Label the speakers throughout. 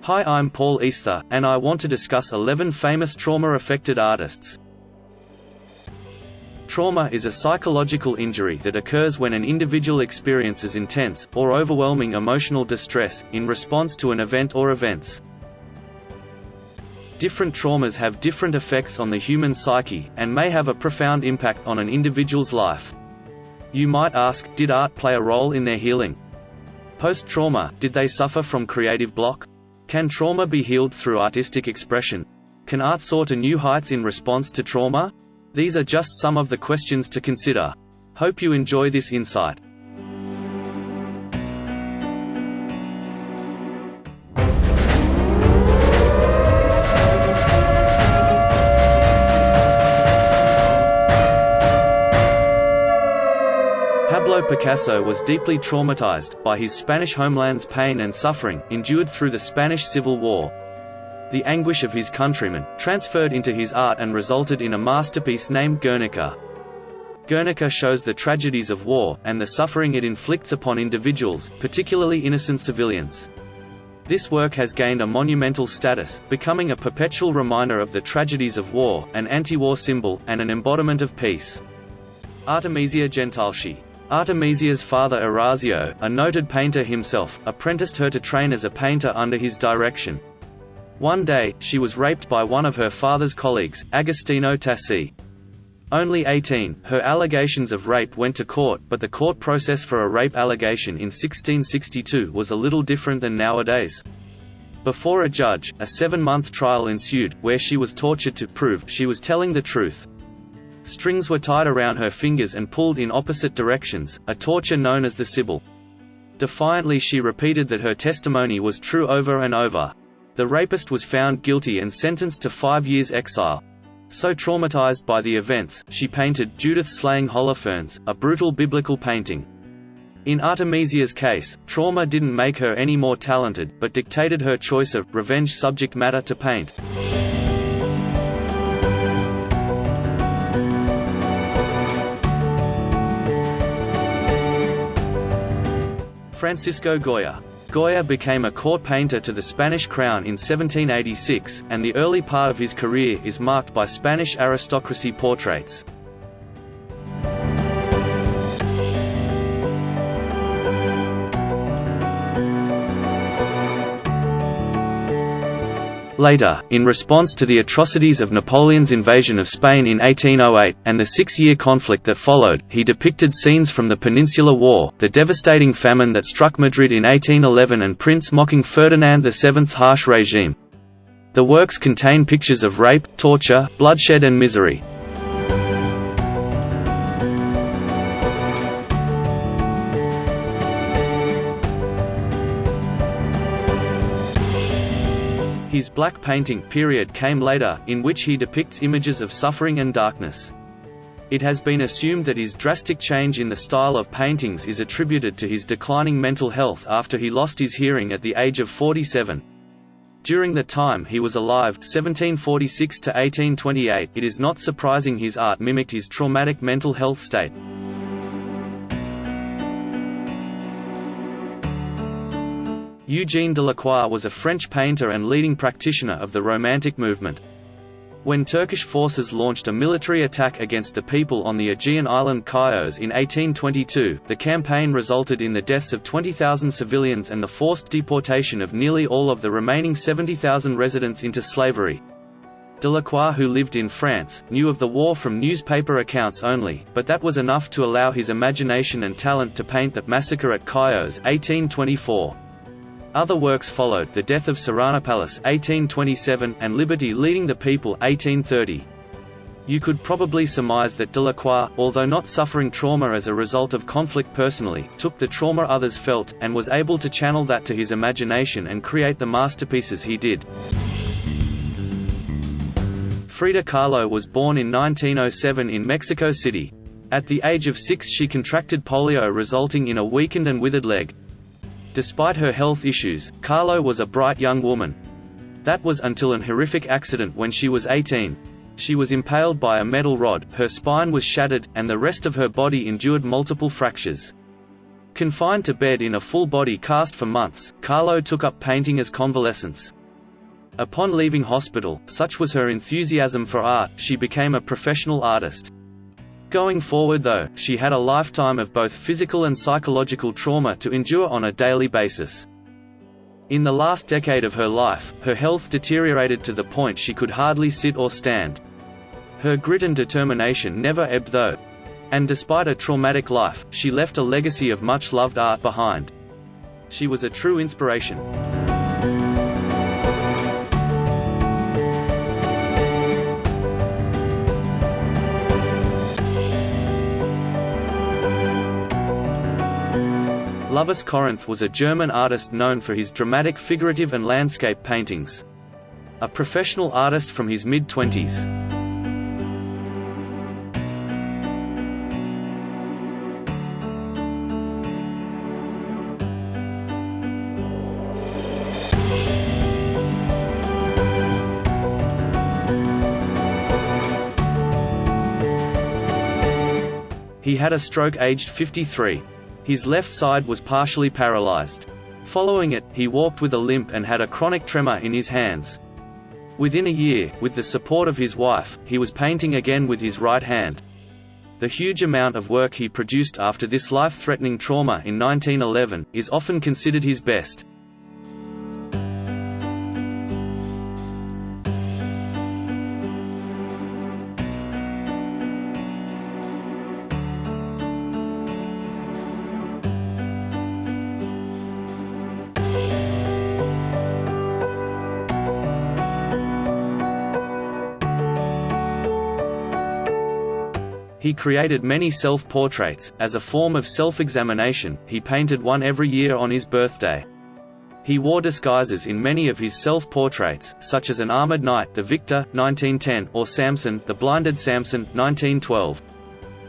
Speaker 1: Hi, I'm Paul Easter, and I want to discuss 11 famous trauma-affected artists. Trauma is a psychological injury that occurs when an individual experiences intense, or overwhelming emotional distress, in response to an event or events. Different traumas have different effects on the human psyche, and may have a profound impact on an individual's life. You might ask, did art play a role in their healing? Post-trauma, did they suffer from creative block? Can trauma be healed through artistic expression? Can art soar to new heights in response to trauma? These are just some of the questions to consider. Hope you enjoy this insight. Pablo Picasso was deeply traumatized by his Spanish homeland's pain and suffering, endured through the Spanish Civil War. The anguish of his countrymen transferred into his art and resulted in a masterpiece named Guernica. Guernica shows the tragedies of war, and the suffering it inflicts upon individuals, particularly innocent civilians. This work has gained a monumental status, becoming a perpetual reminder of the tragedies of war, an anti-war symbol, and an embodiment of peace. Artemisia Gentileschi. Artemisia's father Orazio, a noted painter himself, apprenticed her to train as a painter under his direction. One day, she was raped by one of her father's colleagues, Agostino Tassi. Only 18, her allegations of rape went to court, but the court process for a rape allegation in 1662 was a little different than nowadays. Before a judge, a 7-month trial ensued, where she was tortured to prove she was telling the truth. Strings were tied around her fingers and pulled in opposite directions, a torture known as the Sibyl. Defiantly she repeated that her testimony was true over and over. The rapist was found guilty and sentenced to 5 years exile. So traumatized by the events, she painted Judith slaying Holofernes, a brutal biblical painting. In Artemisia's case, trauma didn't make her any more talented, but dictated her choice of revenge subject matter to paint. Francisco Goya. Goya became a court painter to the Spanish crown in 1786, and the early part of his career is marked by Spanish aristocracy portraits. Later, in response to the atrocities of Napoleon's invasion of Spain in 1808, and the 6-year conflict that followed, he depicted scenes from the Peninsular War, the devastating famine that struck Madrid in 1811 and Prince mocking Ferdinand VII's harsh regime. The works contain pictures of rape, torture, bloodshed and misery. His black painting period came later, in which he depicts images of suffering and darkness. It has been assumed that his drastic change in the style of paintings is attributed to his declining mental health after he lost his hearing at the age of 47. During the time he was alive, 1746 to 1828, it is not surprising his art mimicked his traumatic mental health state. Eugene Delacroix was a French painter and leading practitioner of the Romantic movement. When Turkish forces launched a military attack against the people on the Aegean island Chios in 1822, the campaign resulted in the deaths of 20,000 civilians and the forced deportation of nearly all of the remaining 70,000 residents into slavery. Delacroix, who lived in France, knew of the war from newspaper accounts only, but that was enough to allow his imagination and talent to paint the massacre at Chios 1824. Other works followed, The Death of Sardanapalus 1827, and Liberty Leading the People 1830. You could probably surmise that Delacroix, although not suffering trauma as a result of conflict personally, took the trauma others felt, and was able to channel that to his imagination and create the masterpieces he did. Frida Kahlo was born in 1907 in Mexico City. At the age of 6 she contracted polio, resulting in a weakened and withered leg. Despite her health issues, Kahlo was a bright young woman. That was until an horrific accident when she was 18. She was impaled by a metal rod, her spine was shattered, and the rest of her body endured multiple fractures. Confined to bed in a full-body cast for months, Kahlo took up painting as convalescence. Upon leaving hospital, such was her enthusiasm for art, she became a professional artist. Going forward though, she had a lifetime of both physical and psychological trauma to endure on a daily basis. In the last decade of her life, her health deteriorated to the point she could hardly sit or stand. Her grit and determination never ebbed though. And despite a traumatic life, she left a legacy of much-loved art behind. She was a true inspiration. Lovus Corinth was a German artist known for his dramatic figurative and landscape paintings. A professional artist from his mid-20s. He had a stroke aged 53. His left side was partially paralyzed. Following it, he walked with a limp and had a chronic tremor in his hands. Within a year, with the support of his wife, he was painting again with his right hand. The huge amount of work he produced after this life-threatening trauma in 1911 is often considered his best. He created many self-portraits. As a form of self-examination, he painted one every year on his birthday. He wore disguises in many of his self-portraits, such as an armored knight, the Victor, 1910, or Samson, the blinded Samson, 1912.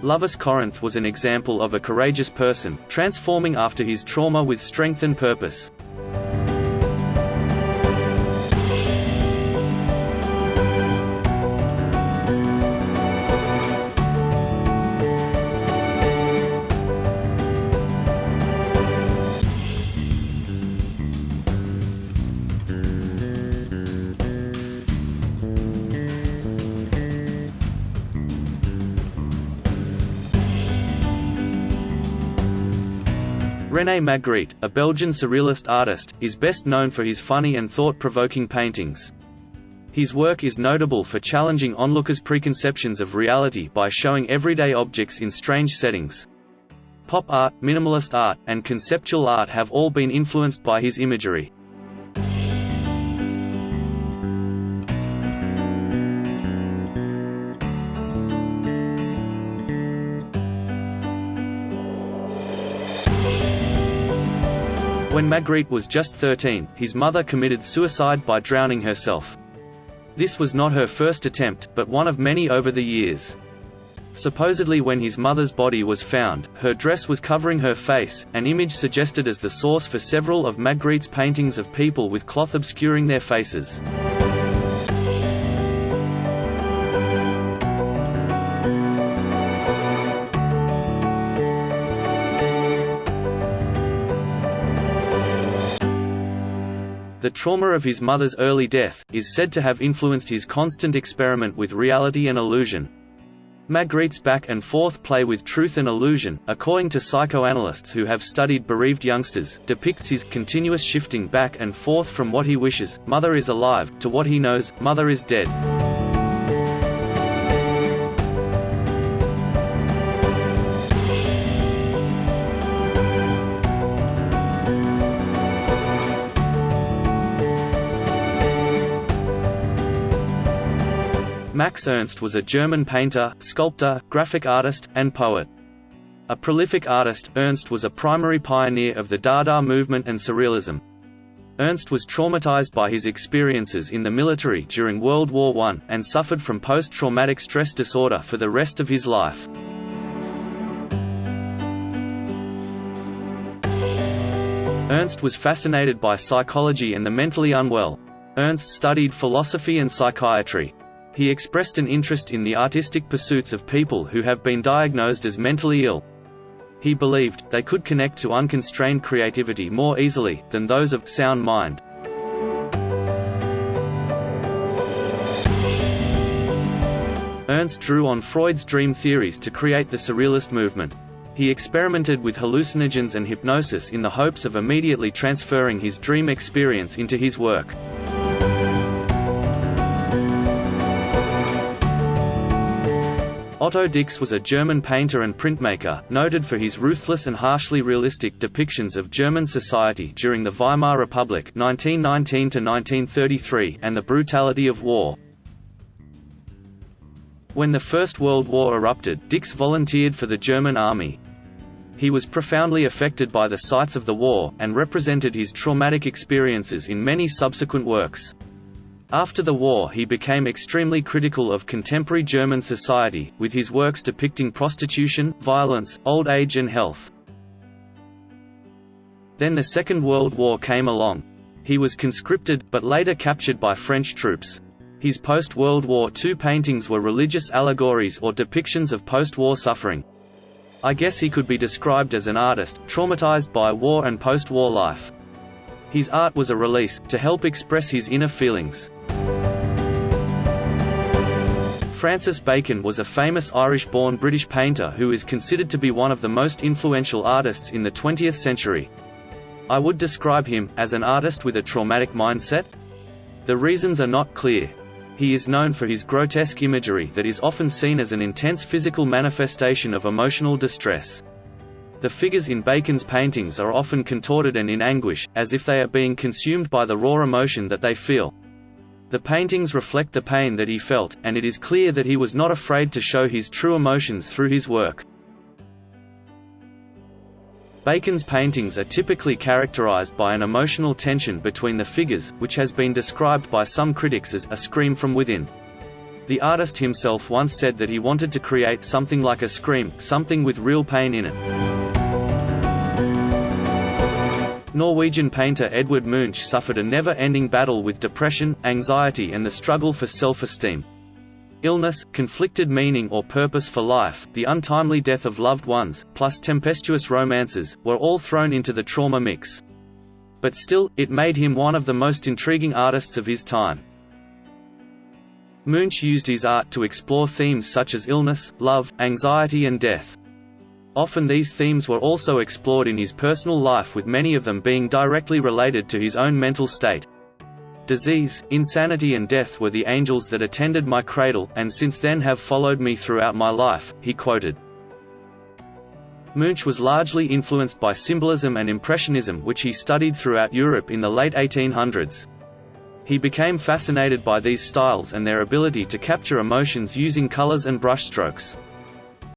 Speaker 1: Lovus Corinth was an example of a courageous person, transforming after his trauma with strength and purpose. Rene Magritte, a Belgian surrealist artist, is best known for his funny and thought-provoking paintings. His work is notable for challenging onlookers' preconceptions of reality by showing everyday objects in strange settings. Pop art, minimalist art, and conceptual art have all been influenced by his imagery. When Magritte was just 13, his mother committed suicide by drowning herself. This was not her first attempt, but one of many over the years. Supposedly when his mother's body was found, her dress was covering her face, an image suggested as the source for several of Magritte's paintings of people with cloth obscuring their faces. The trauma of his mother's early death is said to have influenced his constant experiment with reality and illusion. Magritte's back-and-forth play with truth and illusion, according to psychoanalysts who have studied bereaved youngsters, depicts his continuous shifting back and forth from what he wishes, mother is alive, to what he knows, mother is dead. Max Ernst was a German painter, sculptor, graphic artist, and poet. A prolific artist, Ernst was a primary pioneer of the Dada movement and Surrealism. Ernst was traumatized by his experiences in the military during World War I, and suffered from post-traumatic stress disorder for the rest of his life. Ernst was fascinated by psychology and the mentally unwell. Ernst studied philosophy and psychiatry. He expressed an interest in the artistic pursuits of people who have been diagnosed as mentally ill. He believed they could connect to unconstrained creativity more easily than those of sound mind. Ernst drew on Freud's dream theories to create the Surrealist movement. He experimented with hallucinogens and hypnosis in the hopes of immediately transferring his dream experience into his work. Otto Dix was a German painter and printmaker, noted for his ruthless and harshly realistic depictions of German society during the Weimar Republic (1919–1933) and the brutality of war. When the First World War erupted, Dix volunteered for the German army. He was profoundly affected by the sights of the war, and represented his traumatic experiences in many subsequent works. After the war he became extremely critical of contemporary German society, with his works depicting prostitution, violence, old age and health. Then the Second World War came along. He was conscripted, but later captured by French troops. His post-World War II paintings were religious allegories or depictions of post-war suffering. I guess he could be described as an artist, traumatized by war and post-war life. His art was a release, to help express his inner feelings. Francis Bacon was a famous Irish-born British painter who is considered to be one of the most influential artists in the 20th century. I would describe him as an artist with a traumatic mindset. The reasons are not clear. He is known for his grotesque imagery that is often seen as an intense physical manifestation of emotional distress. The figures in Bacon's paintings are often contorted and in anguish, as if they are being consumed by the raw emotion that they feel. The paintings reflect the pain that he felt, and it is clear that he was not afraid to show his true emotions through his work. Bacon's paintings are typically characterized by an emotional tension between the figures, which has been described by some critics as a scream from within. The artist himself once said that he wanted to create something like a scream, something with real pain in it. Norwegian painter Edvard Munch suffered a never-ending battle with depression, anxiety and the struggle for self-esteem. Illness, conflicted meaning or purpose for life, the untimely death of loved ones, plus tempestuous romances, were all thrown into the trauma mix. But still, it made him one of the most intriguing artists of his time. Munch used his art to explore themes such as illness, love, anxiety and death. Often these themes were also explored in his personal life, with many of them being directly related to his own mental state. Disease, insanity and death were the angels that attended my cradle, and since then have followed me throughout my life, he quoted. Munch was largely influenced by symbolism and impressionism, which he studied throughout Europe in the late 1800s. He became fascinated by these styles and their ability to capture emotions using colors and brushstrokes.